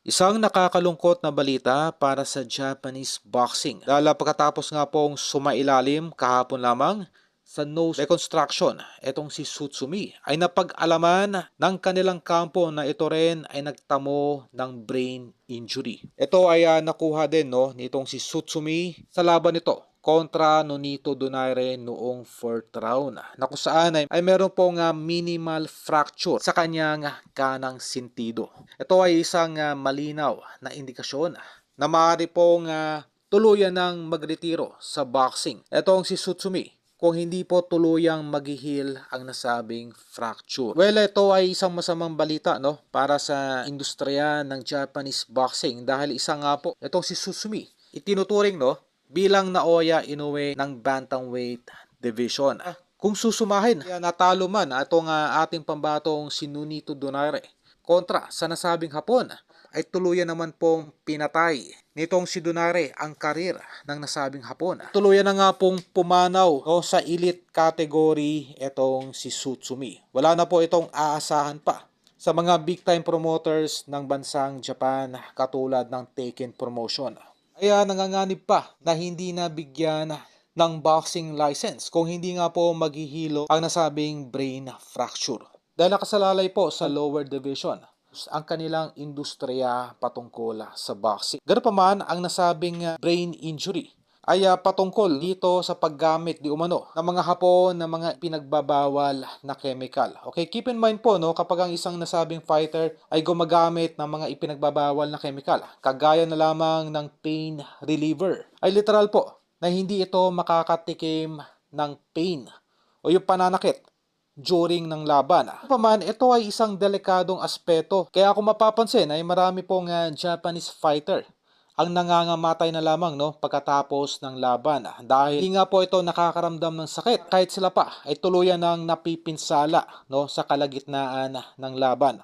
Isang nakakalungkot na balita para sa Japanese boxing. Dahil pagkatapos nga pong sumailalim kahapon lamang sa nose reconstruction, etong si Tsutsumi ay napag-alaman ng kanilang kampo na ito rin ay nagtamo ng brain injury. Ito ay nakuha din nitong si Tsutsumi sa laban nito kontra Nonito Donaire noong 4th round na kung saan ay meron pong minimal fracture sa kanyang kanang sintido. Ito ay isang malinaw na indikasyon na maaari pong tuluyan ng magretiro sa boxing. Ito ang si Tsutsumi kung hindi po tuluyang maghihil ang nasabing fracture. Well, ito ay isang masamang balita para sa industriya ng Japanese boxing dahil isa nga po itong si Tsutsumi itinuturing bilang Naoya Inoue ng bantamweight division. Kung susumahin, natalo man itong ating pambatong si Nonito Donaire kontra sa nasabing Hapon, ay tuluyan naman pong pinatay nitong si Donaire ang karir ng nasabing Hapon. Tuluyan na nga pong pumanaw sa elite category itong si Tsutsumi. Wala na po itong aasahan pa sa mga big time promoters ng bansang Japan katulad ng Taken Promotion. Kaya nanganganib pa na hindi nabigyan ng boxing license kung hindi nga po maghihilo ang nasabing brain fracture. Dahil nakasalalay po sa lower division ang kanilang industriya patungkol sa boxing. Ganoon pa man ang nasabing brain injury ay patungkol dito sa paggamit di umano ng mga Hapon na mga pinagbabawal na chemical. Okay, keep in mind po kapag ang isang nasabing fighter ay gumagamit ng mga ipinagbabawal na chemical, kagaya na lamang ng pain reliever, ay literal po na hindi ito makakatikim ng pain o yung pananakit during ng laban. Paman, ito ay isang delikadong aspeto. Kaya kung mapapansin ay marami pong Japanese fighter ang nangangamatay na lamang pagkatapos ng laban dahil hindi nga po ito nakakaramdam ng sakit kahit sila pa ay tuluyan ng napipinsala sa kalagitnaan ng laban.